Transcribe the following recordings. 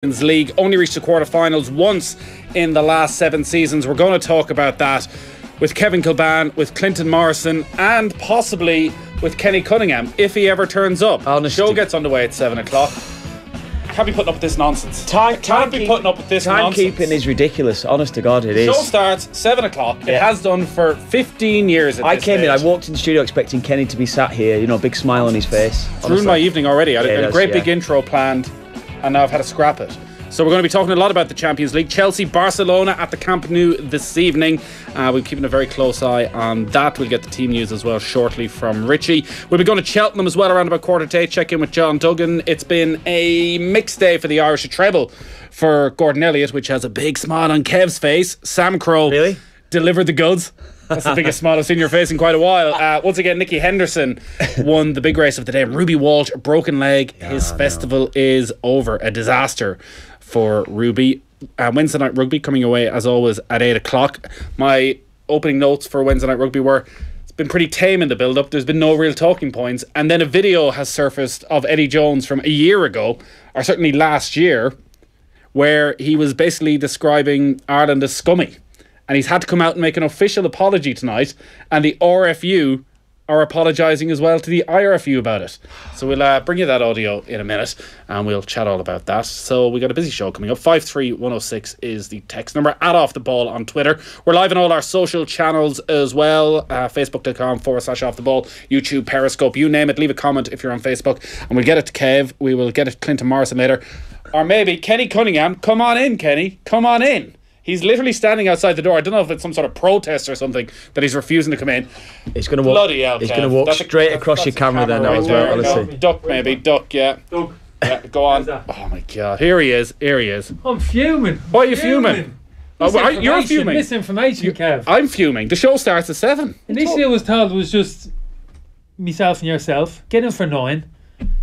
League, only reached the quarterfinals once in the last 7 seasons. We're going to talk about that with Kevin Kilban, with Clinton Morrison, and possibly with Kenny Cunningham if he ever turns up. The show gets underway at 7 o'clock. Can't be putting up with this nonsense. Can't be putting up with this nonsense. Timekeeping is ridiculous. Honest to God, it is. Show starts 7 o'clock. It has done for 15 years. I came in. I walked in the studio expecting Kenny to be sat here. You know, big smile on his face. It's ruined my evening already. I had a great big intro planned, and now I've had to scrap it. So we're going to be talking a lot about the Champions League. Chelsea, Barcelona at the Camp Nou this evening. We're keeping a very close eye on that. We'll get the team news as well shortly from Richie. We'll be going to Cheltenham as well around about 7:45. Check in with John Duggan. It's been a mixed day for the Irish, a treble for Gordon Elliott, which has a big smile on Kev's face. Sam Crowe delivered the goods. That's the biggest smile I've seen your face in quite a while. Once again, Nicky Henderson won the big race of the day. Ruby Walsh, a broken leg. His festival is over. A disaster for Ruby. Wednesday night rugby coming away as always at 8 o'clock. My opening notes for Wednesday night rugby were: it's been pretty tame in the build up. There's been no real talking points. And then a video has surfaced of Eddie Jones from a year ago, or certainly last year, where he was basically describing Ireland as scummy. And he's had to come out and make an official apology tonight. And the RFU are apologising as well to the IRFU about it. So we'll bring you that audio in a minute and we'll chat all about that. So we got a busy show coming up. 53106 is the text number. @Off the Ball on Twitter. We're live on all our social channels as well. Facebook.com/offtheball, YouTube, Periscope, you name it. Leave a comment if you're on Facebook and we'll get it to Kev. We will get it to Clinton Morrison later. Or maybe Kenny Cunningham. Come on in, Kenny. Come on in. He's literally standing outside the door. I don't know if it's some sort of protest or something that he's refusing to come in. He's going to walk. Bloody hell, he's going to walk straight across your camera there now as well. Honestly, duck maybe, duck. Yeah, go on. Oh my God, here he is. I'm fuming. Why are you fuming? You're fuming. Misinformation, Kev. I'm fuming. The show starts at 7. Initially, I was told it was just myself and yourself. Get in for 9,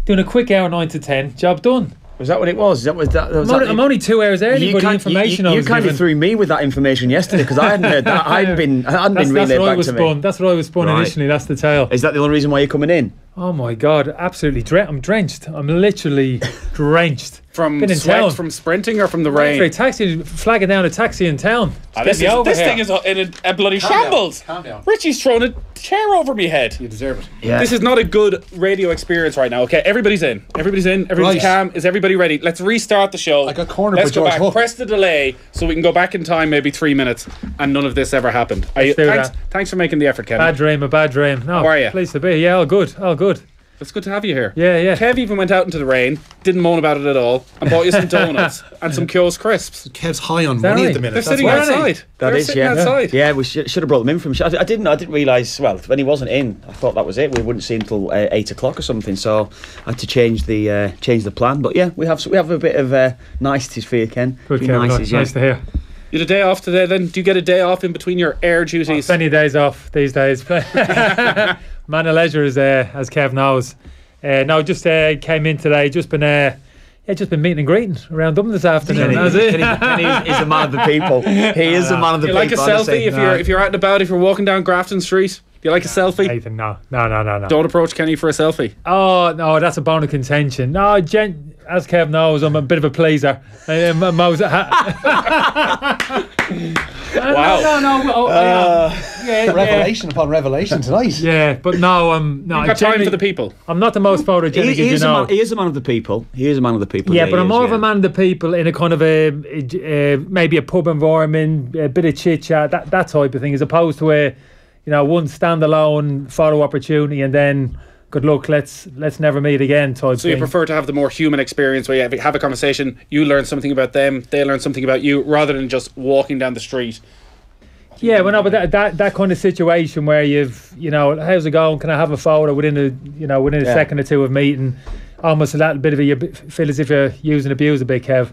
doing a quick hour 9 to 10. Job done. Was that what it was? I'm only 2 hours early, but the information I was given. You kind of threw me with that information yesterday because I hadn't heard that. I hadn't been relayed back to me. That's what I was spun initially. That's the tale. Is that the only reason why you're coming in? Oh my God, absolutely. I'm drenched. I'm literally drenched. From sweat, from sprinting, or from the rain? For a taxi, flagging down a taxi in town. This thing is in a bloody shambles. Calm down. Richie's thrown a chair over me head. You deserve it. Yeah. This is not a good radio experience right now. Okay, everybody's in. Everybody's calm. Is everybody ready? Let's restart the show. I got cornered Let's by go George back. Hook. Press the delay so we can go back in time, maybe 3 minutes, and none of this ever happened. Thanks for making the effort, Kevin. A bad dream. No, how are you? Pleased to be. Yeah, all good. It's good to have you here. Yeah. Kev even went out into the rain, didn't moan about it at all, and bought you some donuts and some Kyo's crisps. Kev's high on money at the minute. They're sitting outside. They're sitting outside. Yeah, we should have brought them in from. I didn't realise. Well, when he wasn't in, I thought that was it. We wouldn't see until 8 o'clock or something. So I had to change the plan. But yeah, we have a bit of niceties for you, Ken. Good, Kevin. Nice to hear. You had a day off today then? Do you get a day off in between your air duties? Plenty of days off these days. Man of leisure is as Kev knows. Just came in today. Just been meeting and greeting around Dublin this afternoon. That's it. Kenny is a man of the people. He is a man of the people. You like a selfie if you're out and about, if you're walking down Grafton Street? Do you like a selfie? Nathan, no. Don't approach Kenny for a selfie. Oh no, that's a bone of contention. No, as Kev knows, I'm a bit of a pleaser. Wow. Revelation upon revelation tonight. Yeah, but no, You've got time for the people. I'm not the most photogenic, he is a man of the people. Yeah, but I'm more of a man of the people in a kind of maybe a pub environment, a bit of chit chat, that type of thing, as opposed to one standalone photo opportunity and then good luck, let's never meet again type So you prefer to have the more human experience where you have a conversation, you learn something about them, they learn something about you, rather than just walking down the street. Yeah, well, no, but that kind of situation where you've, how's it going? Can I have a photo within a second or two of meeting? Almost a little bit of you feel as if you're using abuse a bit, Kev.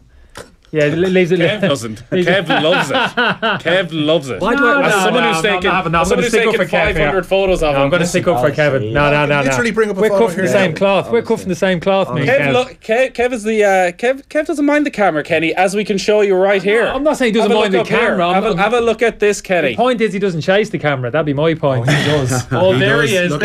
Yeah, leaves it. Kev doesn't. Kev loves it. Kev loves it. Why do Someone who's taking 500 photos of him. I'm going to stick up for Kevin. No. Literally bring up a We're photo cut from the same cloth. We're cut from the same cloth, mate. Kev is the Kev doesn't mind the camera, Kenny, as we can show you right here. I'm not saying he doesn't mind the camera. Have a look at this, Kenny. The point is he doesn't chase the camera. That'd be my point. He does. Oh, there he is.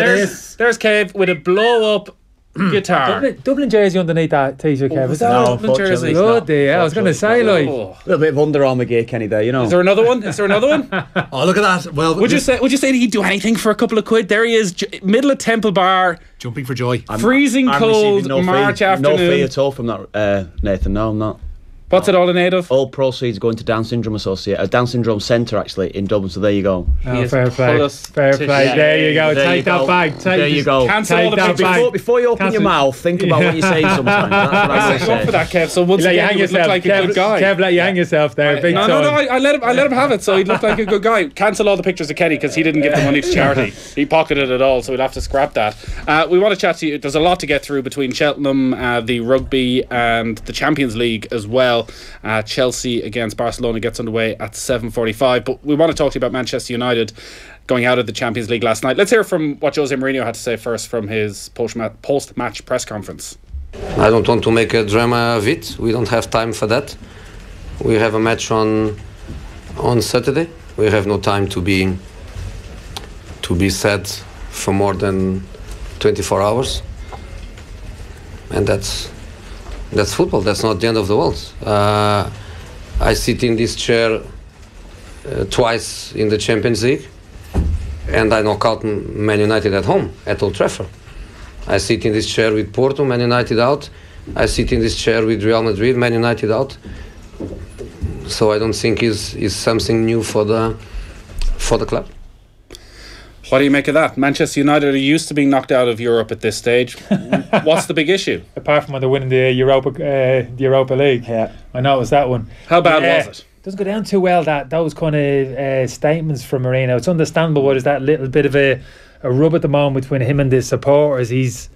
There's Kev with a blow up guitar. Dublin jersey underneath that t-shirt, Kev. Is that No, Dublin jersey? Oh dear, I was going to say like. Oh. A little bit of Under Armour gear, Kenny. There, you know. Is there another one? Oh, look at that. Well, Would you say that he'd do anything for a couple of quid? There he is, middle of Temple Bar, jumping for joy. freezing cold receiving March fee, afternoon. No fee at all from that, Nathan. No, I'm not. What's it all in aid of? All proceeds going to Down Syndrome Associate, a Down Syndrome Centre actually in Dublin. So there you go. Oh, fair play. Fair play. There you go. Take that bag. There you go. Cancel all the that pictures. bag. Before you open your mouth, think about what you're saying sometimes. That's what I Go for say. that, Kev. So once Let you again, hang he would look yourself. like a good guy. Kev, let you hang yourself there. Big No, time. I let him have it. So he looked like a good guy. Cancel all the pictures of Kenny because he didn't give the money to charity. He pocketed it all, so we'd have to scrap that. We want to chat to you. There's a lot to get through between Cheltenham, the rugby, and the Champions League as well. Chelsea against Barcelona gets underway at 7:45. But we want to talk to you about Manchester United going out of the Champions League last night. Let's hear from what Jose Mourinho had to say first from his post-match press conference. I don't want to make a drama of it. We don't have time for that. We have a match on Saturday. We have no time to be sad for more than 24 hours. And that's football. That's not the end of the world. I sit in this chair twice in the Champions League, and I knock out Man United at home, at Old Trafford. I sit in this chair with Porto, Man United out. I sit in this chair with Real Madrid, Man United out. So I don't think is something new for the club. What do you make of that? Manchester United are used to being knocked out of Europe at this stage. What's the big issue? Apart from when they're winning the Europa League. Yeah. I know it was that one. How bad was it? Doesn't go down too well, those kind of statements from Moreno. It's understandable why there's that little bit of a rub at the moment between him and the supporters. He's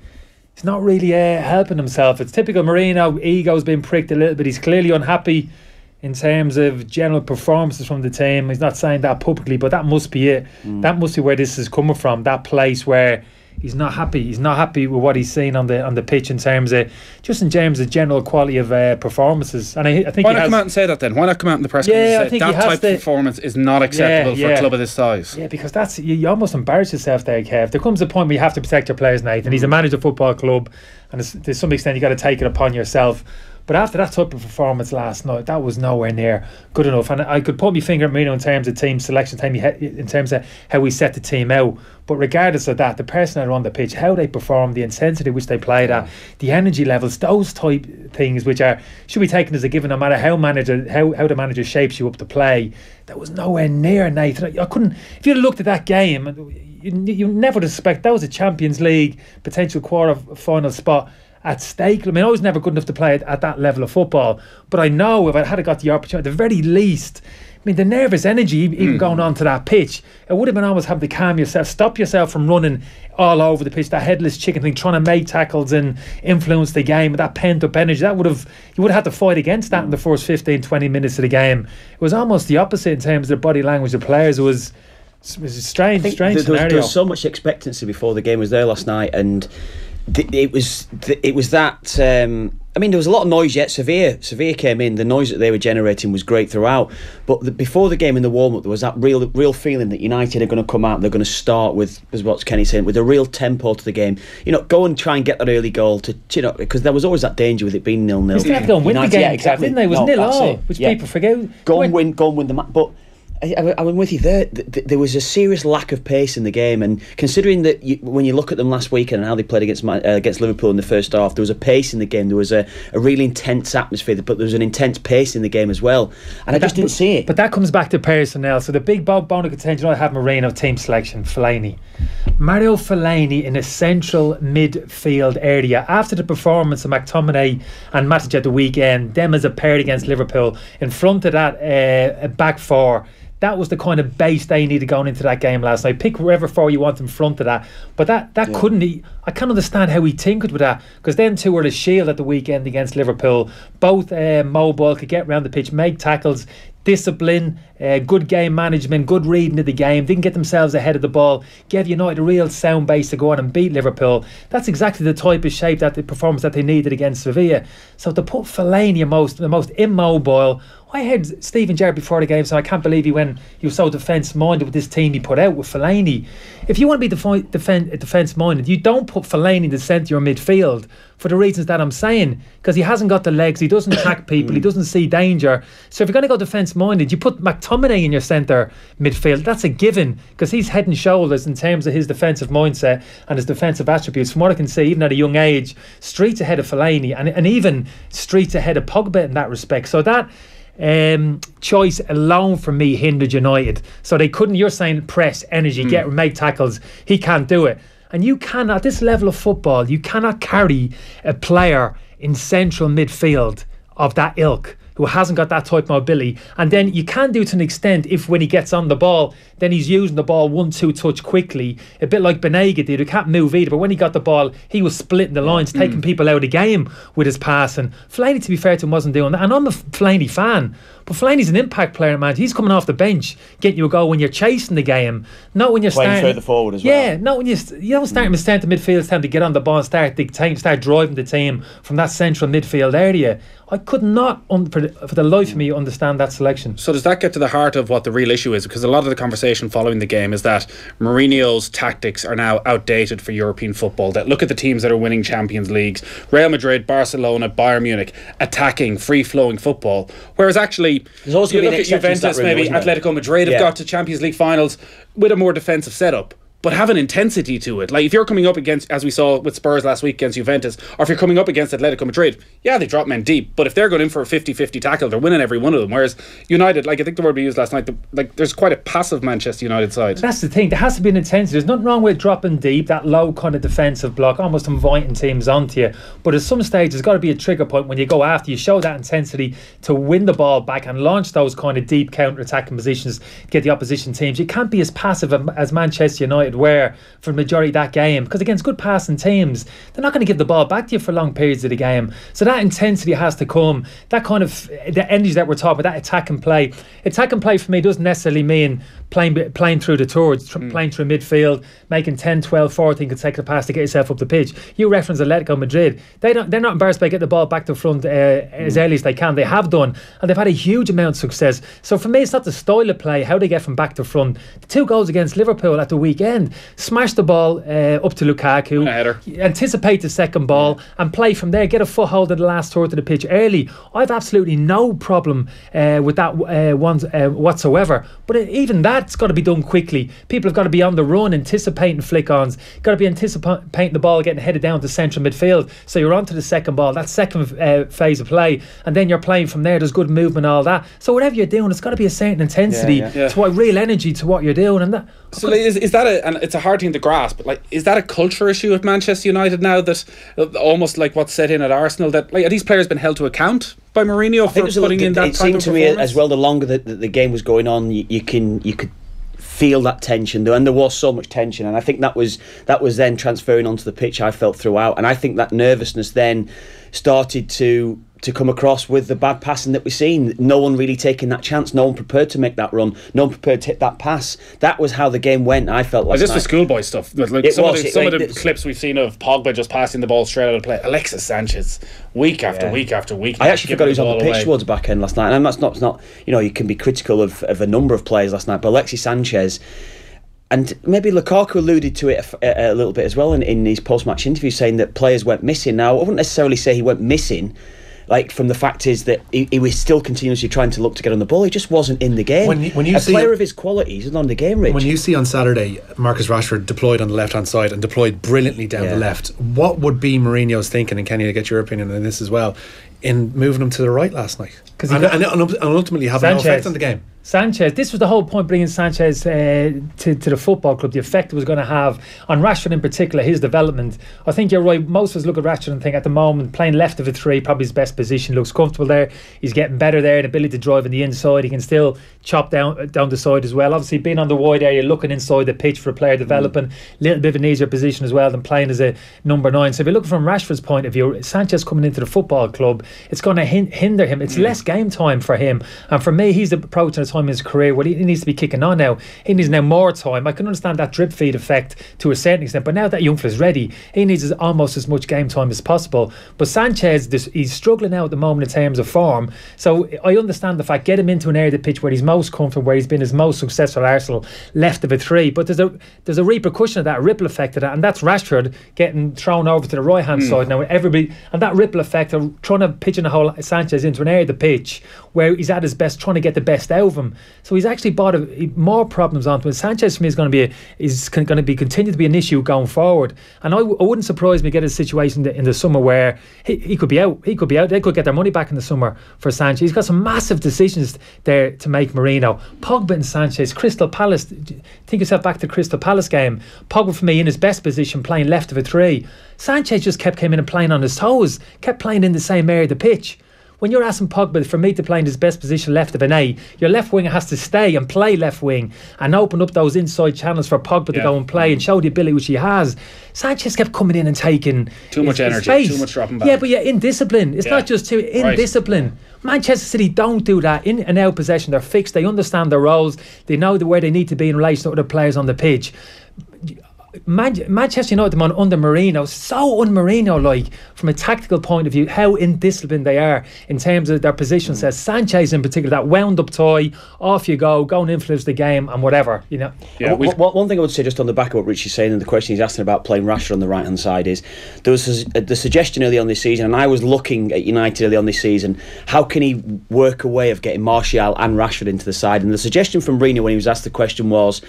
not really helping himself. It's typical Moreno. Ego's been pricked a little bit. He's clearly unhappy in terms of general performances from the team. He's not saying that publicly, but that must be it. That must be where this is coming from. That place where he's not happy. He's not happy with what he's seen on the pitch in terms of general quality of performances. And I think why not come out and say that then? Why not come out in the press conference and say that type of performance is not acceptable for a club of this size? Yeah, because that's you almost embarrass yourself there, Kev. There comes a point where you have to protect your players, Nathan. He's a manager of a football club, and to some extent you got to take it upon yourself. But after that type of performance last night, that was nowhere near good enough. And I could put my finger at Marino in terms of team selection, in terms of how we set the team out. But regardless of that, the personnel on the pitch, how they performed, the intensity which they played at, the energy levels, those type things which should be taken as a given no matter how the manager shapes you up to play. That was nowhere near, Nathan. I couldn't. If you'd looked at that game, you never would expect that was a Champions League potential quarter-final spot at stake. I mean, I was never good enough to play at that level of football, but I know if I had got the opportunity, at the very least, I mean, the nervous energy even going onto that pitch, it would have been almost having to calm yourself, stop yourself from running all over the pitch, that headless chicken thing, trying to make tackles and influence the game with that pent-up energy. You would have had to fight against that in the first 15-20 minutes of the game. It was almost the opposite in terms of the body language of the players. It was a strange scenario. There was so much expectancy before the game was there last night, and it was that. I mean, there was a lot of noise yet. Sevilla came in. The noise that they were generating was great throughout. But before the game in the warm-up, there was that real feeling that United are going to come out. They're going to start with, as what Kenny's saying, with a real tempo to the game. Go and try and get that early goal because there was always that danger with it being 0-0. They had to go and win the game, exactly. didn't they? It was 0-0, which people forget. Go and win the match. But I'm with you there. There was a serious lack of pace in the game, and considering that when you look at them last weekend and how they played against Liverpool in the first half, there was a pace in the game. There was a really intense atmosphere, but there was an intense pace in the game as well. And I just didn't see it. But that comes back to personnel. So the big bone of contention I have Moreno team selection, Fellaini. Mario Fellaini in a central midfield area. After the performance of McTominay and Matic at the weekend, them as a pair against Liverpool, in front of that a back four, that was the kind of base they needed going into that game last night. Pick wherever four you want in front of that. But that couldn't he. I can't understand how he tinkered with that, because them two were the shield at the weekend against Liverpool. Both mobile, could get around the pitch, make tackles, discipline, good game management, good reading of the game, didn't get themselves ahead of the ball, gave United a real sound base to go on and beat Liverpool. That's exactly the type of shape, that the performance that they needed against Sevilla. So to put Fellaini the most immobile, I heard Stephen Gerrard before the game say, I can't believe he was so defence-minded with this team he put out with Fellaini. If you want to be defence-minded, you don't put Fellaini in the centre of your midfield for the reasons that I'm saying, because he hasn't got the legs, he doesn't attack people, he doesn't see danger. So if you're going to go defence-minded, you put McTominay in your centre midfield. That's a given, because he's head and shoulders in terms of his defensive mindset and his defensive attributes. From what I can see, even at a young age, streets ahead of Fellaini and even streets ahead of Pogba in that respect. So that choice alone for me hindered United. So they couldn't, you're saying, press, energy, make tackles. He can't do it. And you cannot, at this level of football, you cannot carry a player in central midfield of that ilk who hasn't got that type of mobility. And then you can do it to an extent if when he gets on the ball, then he's using the ball 1-2 touch quickly, a bit like Banega did, who can't move either. But when he got the ball, he was splitting the lines, taking people out of the game with his passing. Fellaini, to be fair to him, wasn't doing that. And I'm a Fellaini fan, but Fellaini's an impact player, man. He's coming off the bench, getting you a goal when you're chasing the game, not when you're playing starting further forward as well. Yeah, not when you don't start in centre midfield. It's time to get on the ball and start driving the team from that central midfield area. I could not, for the life of me, understand that selection. So does that get to the heart of what the real issue is? Because a lot of the conversation following the game is that Mourinho's tactics are now outdated for European football. That look at the teams that are winning Champions Leagues, Real Madrid, Barcelona, Bayern Munich, attacking, free-flowing football. Whereas actually, you look at Juventus, maybe Atletico Madrid have got to Champions League finals with a more defensive setup, but have an intensity to it. Like if you're coming up against, as we saw with Spurs last week against Juventus, or if you're coming up against Atletico Madrid, yeah, they drop men deep, but if they're going in for a 50-50 tackle, they're winning every one of them. Whereas United, like I think the word we used last night, there's quite a passive Manchester United side. That's the thing, there has to be an intensity. There's nothing wrong with dropping deep, that low kind of defensive block, almost inviting teams onto you. But at some stage, there's got to be a trigger point when you go after, you show that intensity to win the ball back and launch those kind of deep counter-attacking positions, get the opposition teams. You can't be as passive as Manchester United were for the majority of that game, because against good passing teams, they're not going to give the ball back to you for long periods of the game. So that intensity has to come, that kind of the energy that we're talking about, that attack and play for me doesn't necessarily mean playing through the towards, playing through midfield, making 10, 12, 14 consecutive passes to get yourself up the pitch. You reference Atletico Madrid, they're not embarrassed by getting the ball back to front as early as they can. They have done, and they've had a huge amount of success. So for me, it's not the style of play, how they get from back to front. The 2 goals against Liverpool at the weekend, smash the ball up to Lukaku, anticipate the second ball and play from there, get a foothold in the last third of the pitch early. I've absolutely no problem with that whatsoever, but even that's got to be done quickly. People have got to be on the run, anticipating flick-ons, got to be anticipating the ball getting headed down to central midfield, so you're on to the second ball, that second phase of play, and then you're playing from there. There's good movement, all that. So whatever you're doing, it's got to be a certain intensity to what real energy to what you're doing. And that, so is that and it's a hard thing to grasp, but is that a culture issue at Manchester United now, that almost like what's set in at Arsenal, that are these players been held to account by Mourinho for putting in that kind of performance? It seemed to me as well, the longer the game was going on, you could feel that tension, and there was so much tension, and I think that was then transferring onto the pitch. I felt throughout, and I think that nervousness then started to come across with the bad passing that we've seen. No one really taking that chance, no one prepared to make that run, no one prepared to hit that pass. That was how the game went, I felt like. Just the schoolboy stuff. Like some of the clips we've seen of Pogba just passing the ball straight out of play, Alexis Sanchez week after week after week. I actually forgot he was on the pitch towards the back end last night, and that's not you can be critical of a number of players last night, but Alexis Sanchez, and maybe Lukaku alluded to it a little bit as well in his post-match interview, saying that players went missing. Now, I wouldn't necessarily say he went missing, like, from the fact is that he was still continuously trying to look to get on the ball. He just wasn't in the game. When you see player of his quality, he's not in the game, Rich. When you see on Saturday Marcus Rashford deployed on the left-hand side and deployed brilliantly down the left, what would be Mourinho's thinking, and Kenny, I get your opinion on this as well, in moving him to the right last night? And ultimately having no effect on the game. Sanchez, this was the whole point, bringing Sanchez to the football club, the effect it was going to have on Rashford in particular, his development. I think you're right, most of us look at Rashford and think at the moment playing left of a 3, probably his best position, looks comfortable there, he's getting better there, the ability to drive on the inside, he can still chop down the side as well. Obviously being on the wide area, looking inside the pitch for a player developing, a little bit of an easier position as well than playing as a number 9. So if you're looking from Rashford's point of view, Sanchez coming into the football club, it's going to hinder him. It's less game time for him, and for me, he's approaching it time in his career where he needs to be kicking on now. He needs now more time. I can understand that drip feed effect to a certain extent, but now that young fella's ready, he needs almost as much game time as possible. But Sanchez, he's struggling now at the moment in terms of form. So I understand the fact, get him into an area of the pitch where he's most comfortable, where he's been his most successful Arsenal, left of a 3. But there's a repercussion of that, a ripple effect of that, and that's Rashford getting thrown over to the right hand side now. Everybody, and that ripple effect of trying to pigeonhole Sanchez into an area of the pitch where he's at his best, trying to get the best out of him. So he's actually brought more problems onto him. Sanchez for me is going to be continue to be an issue going forward. And I wouldn't surprise me get a situation in the summer where he could be out. He could be out. They could get their money back in the summer for Sanchez. He's got some massive decisions there to make. Moreno, Pogba and Sanchez, Crystal Palace. Think yourself back to the Crystal Palace game. Pogba for me in his best position, playing left of a 3. Sanchez just came in and playing on his toes, kept playing in the same area of the pitch. When you're asking Pogba for me to play in his best position left of an 8, your left winger has to stay and play left wing and open up those inside channels for Pogba to go and play and show the ability which he has. Sanchez kept coming in and taking too much energy, space. Too much dropping back. Yeah, but indiscipline. It's not just indiscipline. Manchester City don't do that. In and out possession, they're fixed. They understand their roles. They know where they need to be in relation to other players on the pitch. Manchester United under Marinos, so un-Marino like from a tactical point of view, how indisciplined they are in terms of their position sets. Sanchez in particular, that wound up tie, off you go and influence the game and whatever, you know. Yeah, one thing I would say just on the back of what Richie's saying and the question he's asking about playing Rashford on the right hand side is there was the suggestion early on this season, and I was looking at United early on this season, how can he work a way of getting Martial and Rashford into the side? And the suggestion from Mourinho when he was asked the question was,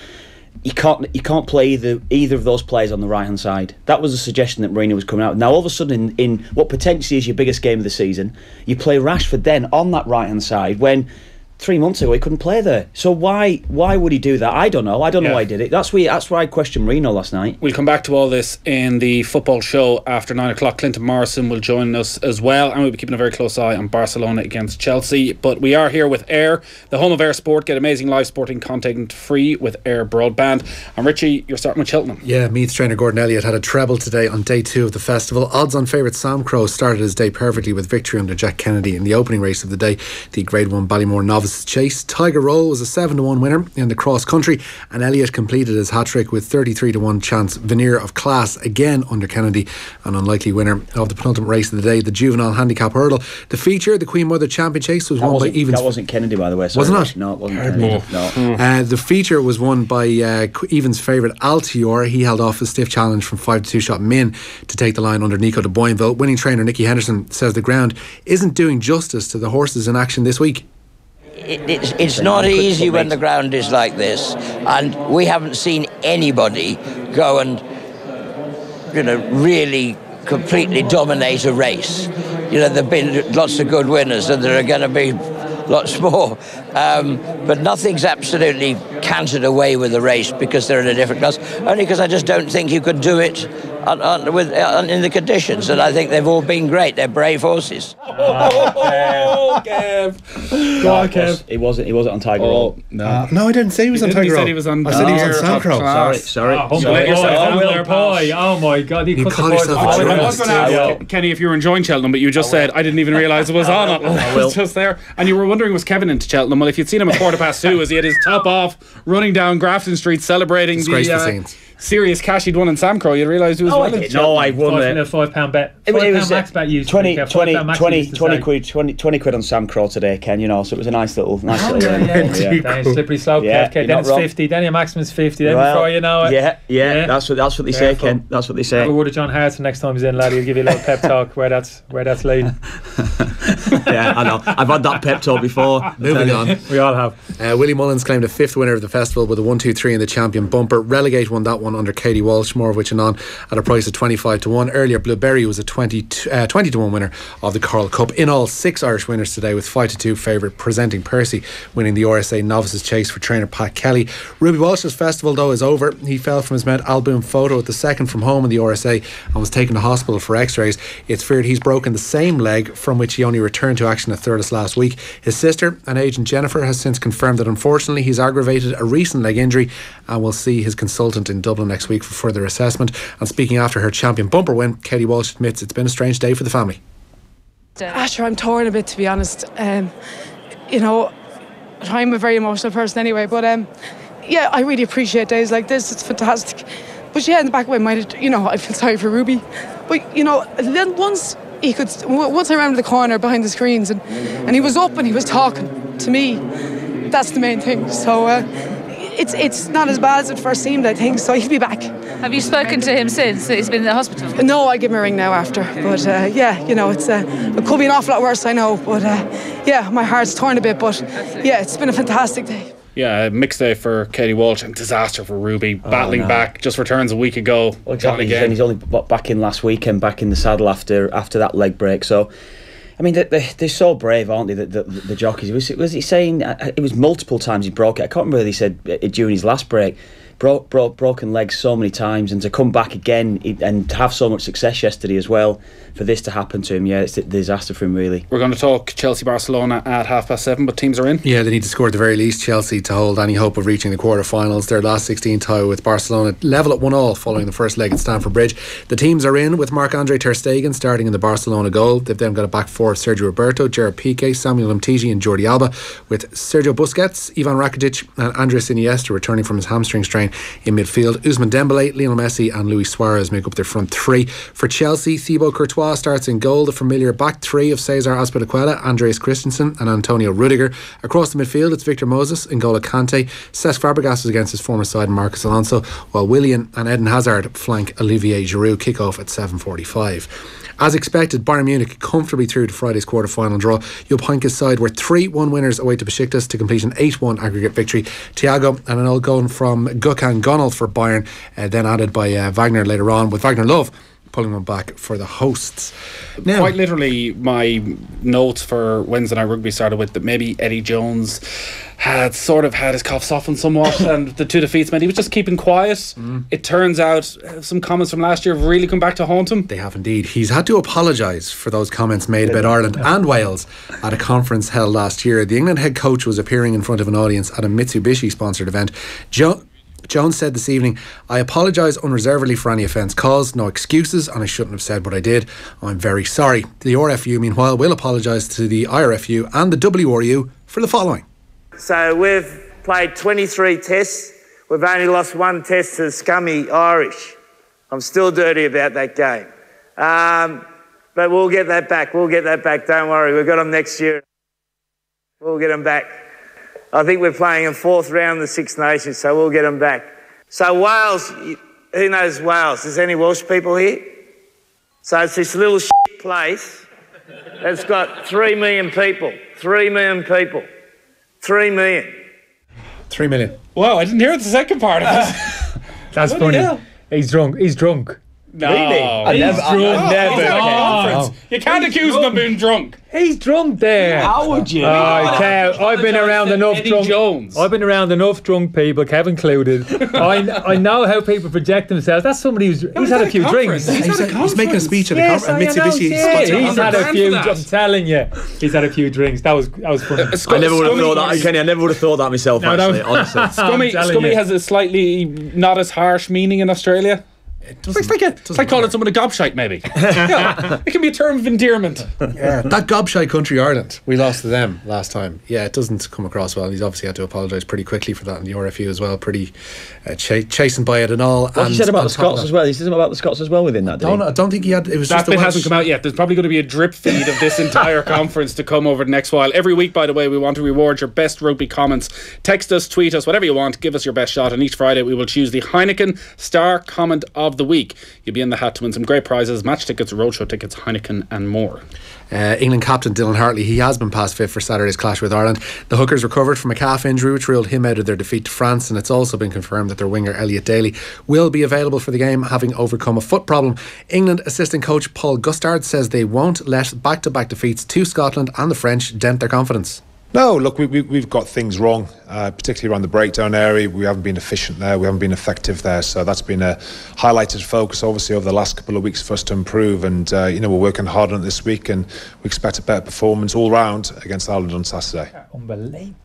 you can't play either of those players on the right hand side. That was a suggestion that Moreno was coming out. Now all of a sudden in what potentially is your biggest game of the season, you play Rashford then on that right hand side when 3 months ago he couldn't play there. So why would he do that? I don't know. I don't know why he did it. That's why I questioned Marino last night. We'll come back to all this in the football show after 9 o'clock. Clinton Morrison will join us as well, and we'll be keeping a very close eye on Barcelona against Chelsea. But we are here with Air, the home of Air Sport. Get amazing live sporting content free with Air Broadband. And Richie, you're starting with Cheltenham. Yeah, Meath trainer Gordon Elliott had a treble today on day 2 of the festival. Odds on favourite Sam Crow started his day perfectly with victory under Jack Kennedy in the opening race of the day, the Grade 1 Ballymore Novices Chase. Tiger Roll was a 7-1 winner in the cross country, and Elliott completed his hat-trick with 33-1 chance Veneer of Class again under Kennedy, an unlikely winner of the penultimate race of the day, the juvenile handicap hurdle. The feature, the Queen Mother Champion Chase, was won by Evans. That wasn't Kennedy, by the way. Sorry. Wasn't it? No, it wasn't Kennedy. No. The feature was won by Evans' favourite Altior. He held off a stiff challenge from 5-2 shot Min to take the line under Nico de Boinville. Winning trainer Nicky Henderson says the ground isn't doing justice to the horses in action this week. It's not easy when the ground is like this, and we haven't seen anybody go and really completely dominate a race. There've been lots of good winners, and there are going to be lots more, but nothing's absolutely cantered away with the race because they're in a different class, only because I just don't think you could do it in the conditions, and I think they've all been great. They're brave horses. Kev. Go on, Kev. He wasn't on Tiger Roll. No, I didn't say he was on Tiger Roll. I said he was on Sam Crow. Sorry. Oh my God, you call yourself a I was going to ask Kenny if you were enjoying Cheltenham, but you just said I didn't even realise it was on. It was just there, and you were wondering was Kevin into Cheltenham. Well, if you'd seen him at 2:15 as he had his top off running down Grafton Street celebrating the serious cash he'd won in Sam Crow, you'd realise he was I won it. A £5 bet. It was max bet used 20 quid on Sam Crow today, Ken, so it was a nice little Then slippery slope, Kev. Then it's 50, then your maximum's 50, then before you know it. Yeah. That's what they say, Ken. That's what they say. Have a word of John Hartson next time he's in, laddie. He'll give you a little pep talk where that's leading. Yeah, I know. I've had that pep talk before. Moving on. We all have. Willie Mullins claimed a 5th winner of the festival with a 1-2-3 in the champion bumper. Relegate won that one under Katie Walsh, more of which anon, at a price of 25-1. Earlier, Blueberry was a 20-1 winner of the Coral Cup. In all, 6 Irish winners today, with 5-2 favourite Presenting Percy winning the RSA Novices Chase for trainer Pat Kelly. Ruby Walsh's festival, though, is over. He fell from his Mount Alboom photo at the second from home in the RSA and was taken to hospital for x-rays. It's feared he's broken the same leg from which he only returned to action at Thurles last week. His sister and agent Jennifer has since confirmed that unfortunately he's aggravated a recent leg injury and will see his consultant in Dublin next week for further assessment. And speaking after her champion bumper win, Katie Walsh admits it's been a strange day for the family. Sure, I'm torn a bit, to be honest. I'm a very emotional person anyway, but yeah, I really appreciate days like this. It's fantastic. But yeah, in the back of my mind, you know, I feel sorry for Ruby. But, you know, then once I rounded the corner behind the screens and he was up and he was talking to me, that's the main thing. So it's not as bad as it first seemed, I think, so he'll be back. Have you spoken to him since he's been in the hospital? No, I give him a ring now after. But yeah, you know, it could be an awful lot worse, I know. But yeah, my heart's torn a bit. But yeah, it's been a fantastic day. Yeah, a mixed day for Katie Walsh and disaster for Ruby. Battling back, just returns a week ago. Well, exactly. He's only back in last weekend, back in the saddle after that leg break. So, I mean, they're so brave, aren't they? The jockeys. Was he saying it was multiple times he broke it? I can't remember whether he said during his last break. Broken legs so many times, and to come back again and to have so much success yesterday as well, for this to happen to him, yeah, it's a disaster for him, really. We're going to talk Chelsea-Barcelona at 7:30, but teams are in. Yeah, they need to score at the very least, Chelsea, to hold any hope of reaching the quarter-finals. Their last 16 tie with Barcelona level at 1-1 following the first leg at Stamford Bridge. The teams are in with Marc-Andre ter Stegen starting in the Barcelona goal. They've then got a back four of Sergio Roberto, Gerard Piqué, Samuel Umtiti and Jordi Alba, with Sergio Busquets, Ivan Rakitic and Andres Iniesta returning from his hamstring strain in midfield. Ousmane Dembélé, Lionel Messi and Luis Suarez make up their front three. For Chelsea, Thibaut Courtois starts in goal. The familiar back three of Cesar Azpilicueta, Andreas Christensen and Antonio Rudiger. Across the midfield, it's Victor Moses, N'Golo Kante. Cesc Fabregas is against his former side Marcos Alonso, while Willian and Eden Hazard flank Olivier Giroud. Kick-off at 7:45. As expected, Bayern Munich comfortably through to Friday's quarter-final draw. Jupp Heynckes' side were 3-1 winners away to Besiktas to complete an 8-1 aggregate victory. Thiago and an old goal from Gökhan Gönül for Bayern, then added by Wagner later on, with Wagner Love pulling one back for the hosts. Now, quite literally, my notes for Wednesday Night Rugby started with that maybe Eddie Jones had sort of had his cough softened somewhat and the two defeats meant he was just keeping quiet. It turns out some comments from last year have really come back to haunt him. They have indeed. He's had to apologise for those comments made about Ireland and Wales at a conference held last year. The England head coach was appearing in front of an audience at a Mitsubishi sponsored event. Jones said this evening, "I apologise unreservedly for any offence caused, no excuses, and I shouldn't have said what I did. I'm very sorry." The RFU, meanwhile, will apologise to the IRFU and the WRU for the following. So we've played 23 tests. We've only lost one test to the scummy Irish. I'm still dirty about that game. But we'll get that back. We'll get that back. Don't worry. We've got them next year. We'll get them back. I think we're playing in fourth round of the Six Nations, so we'll get them back. So Wales, who knows Wales? Is there any Welsh people here? So it's this little shit place that's got 3 million people. 3 million people. 3 million. 3 million. Wow, I didn't hear the second part of it. That's funny. He's drunk. No, really? I never. You can't accuse him of being drunk. He's drunk there. How would you? Kev, I've been around enough drunk. Jones. I've been around enough drunk people, Kev included. I know how people project themselves. That's somebody he's had a few drinks. He's making a speech at a Mitsubishi. He's had a few. I'm telling you, he's had a few drinks. That was funny. I never would have thought that, Kenny. I never would have thought that myself. Actually, honestly, Scummy has a slightly not as harsh meaning in Australia. It's like calling someone a gobshite, maybe. Yeah, it can be a term of endearment. Yeah, that gobshite country Ireland, we lost to them last time. Yeah, it doesn't come across well. He's obviously had to apologise pretty quickly for that in the RFU as well. Pretty chastened by it and all. What he said about the Scots as well. He said about the Scots as well within that. I don't think he had. It was that just bit hasn't come out yet. There's probably going to be a drip feed of this entire conference to come over the next while. Every week, by the way, we want to reward your best rugby comments. Text us, tweet us, whatever you want. Give us your best shot. And each Friday, we will choose the Heineken Star Comment of the Week. You'll be in the hat to win some great prizes, match tickets, roadshow tickets, Heineken and more. England captain Dylan Hartley, he has been past fit for Saturday's clash with Ireland. The Hookers recovered from a calf injury which ruled him out of their defeat to France, and it's also been confirmed that their winger Elliot Daly will be available for the game, having overcome a foot problem. England assistant coach Paul Gustard says they won't let back-to-back defeats to Scotland and the French dent their confidence. No, look, we've got things wrong, particularly around the breakdown area. We haven't been efficient there, we haven't been effective there, so that's been a highlighted focus obviously over the last couple of weeks for us to improve, and we're working hard on it this week, and we expect a better performance all round against Ireland on Saturday. Unbelievable.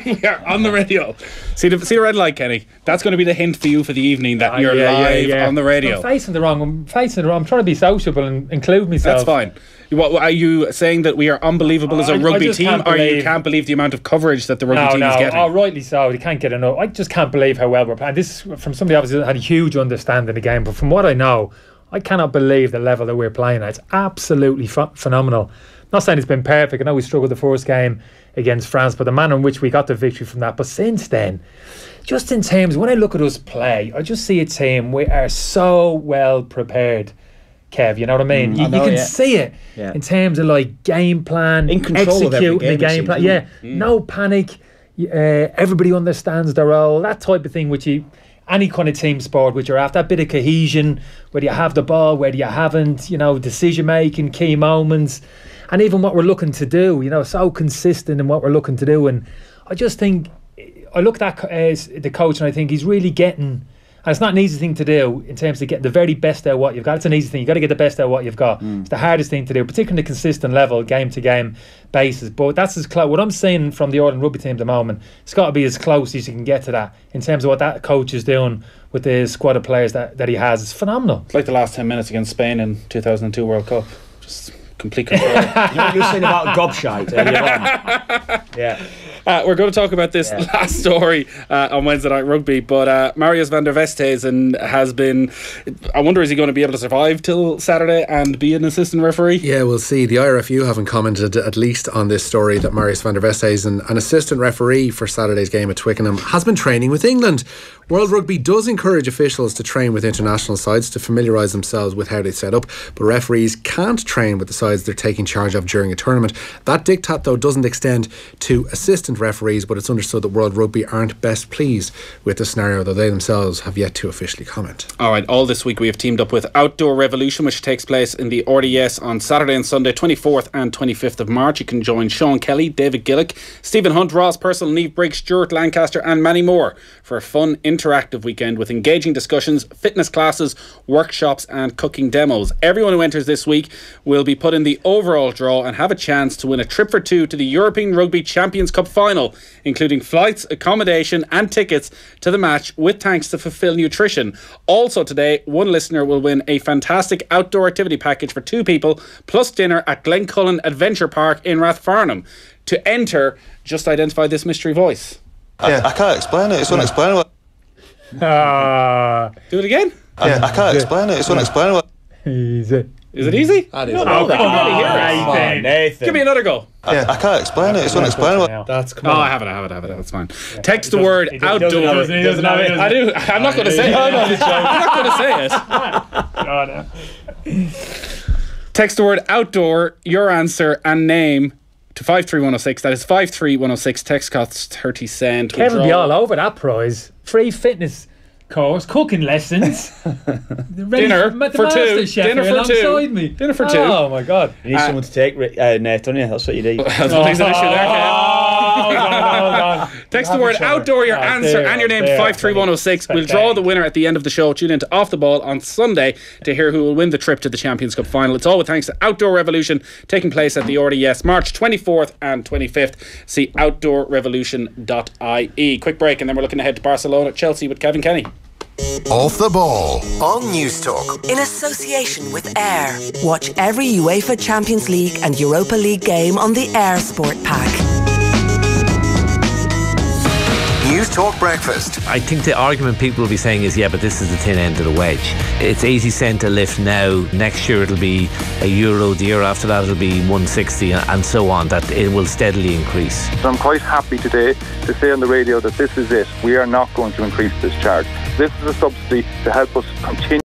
Yeah, on the radio. See the red light, Kenny? That's going to be the hint for you for the evening that you're live on the radio. I'm facing the wrong. I'm trying to be sociable and include myself. That's fine. What are you saying, that we are unbelievable as a rugby team, or you can't believe the amount of coverage that the rugby team is getting? Oh, rightly so. They can't get enough. I just can't believe how well we're playing. This is from somebody obviously that had a huge understanding of the game, but from what I know, I cannot believe the level that we're playing at. It's absolutely phenomenal. I'm not saying it's been perfect. I know we struggled the first game against France, but the manner in which we got the victory from that. But since then, just in terms, when I look at us play, I just see a team, we are so well prepared, Kev, you know what I mean? You can see it in terms of like game plan, in control of every game, the game plan. No panic. Everybody understands their role, that type of thing, which any kind of team sport, which are after that bit of cohesion, whether you have the ball, whether you haven't, decision making, key moments, and even what we're looking to do, so consistent in what we're looking to do. And I just think, I look at that as the coach, and I think he's really getting, and it's not an easy thing to do in terms of getting the very best out of what you've got. It's an easy thing. You've got to get the best out of what you've got. It's the hardest thing to do, particularly on a consistent level, game-to-game basis. But that's as close. What I'm seeing from the Ireland rugby team at the moment, it's got to be as close as you can get to that in terms of what that coach is doing with the squad of players that he has. It's phenomenal. It's like the last 10 minutes against Spain in 2002 World Cup. Just complete control. You know what you were saying about gobshite earlier on? Yeah. We're going to talk about this last story on Wednesday Night Rugby, but Marius van der Westhuizen has been, I wonder, is he going to be able to survive till Saturday and be an assistant referee? Yeah, we'll see. The IRFU haven't commented at least on this story that Marius van der Westhuizen, an assistant referee for Saturday's game at Twickenham, has been training with England. World Rugby does encourage officials to train with international sides to familiarise themselves with how they set up, but referees can't train with the sides they're taking charge of during a tournament. That diktat, though, doesn't extend to assistant referees, but it's understood that World Rugby aren't best pleased with the scenario, though they themselves have yet to officially comment. Alright, all this week we have teamed up with Outdoor Revolution, which takes place in the RDS on Saturday and Sunday, 24th and 25th of March. You can join Sean Kelly, David Gillick, Stephen Hunt, Ross Purcell, Niamh Briggs, Stuart Lancaster and many more for a fun, interactive weekend with engaging discussions, fitness classes, workshops and cooking demos. Everyone who enters this week will be put in the overall draw and have a chance to win a trip for two to the European Rugby Champions Cup final, including flights, accommodation and tickets to the match, with thanks to Fulfill Nutrition. Also today, one listener will win a fantastic outdoor activity package for two people plus dinner at Glencullen Adventure Park in Rathfarnham. To enter, just identify this mystery voice. I can't explain it. It's unexplainable. Do it again? I can't explain it. It's unexplainable. Easy. Is it easy? That is. Nathan. Give me another go. I can't explain it. It's unexplainable. I have it. That's fine. Text the word outdoor. He doesn't have it. I do. I'm not going to say it. I'm not going to say it. Text the word outdoor, your answer and name to 53106. That is 53106. Text costs 30 cents. Kevin will be all over that prize. Free fitness course, cooking lessons, dinner for two. Dinner for two. Oh my God! You need someone to take Nate, don't you? That's what you need. That's an issue there. Text the word outdoor, your answer and your name to 53106. We'll draw the winner at the end of the show. Tune in to Off the Ball on Sunday to hear who will win the trip to the Champions Cup final. It's all with thanks to Outdoor Revolution, taking place at the RDS March 24th and 25th. See outdoorrevolution.ie. Quick break and then we're looking ahead to Barcelona at Chelsea with Kevin Kenny. Off the Ball on News Talk in association with Air. Watch every UEFA Champions League and Europa League game on the Air Sport Pack. News Talk Breakfast. I think the argument people will be saying is, but this is the thin end of the wedge. It's 80 cent a lift now. Next year it'll be €1. The year after that it'll be 160 and so on. That it will steadily increase. So I'm quite happy today to say on the radio that this is it. We are not going to increase this charge. This is a subsidy to help us continue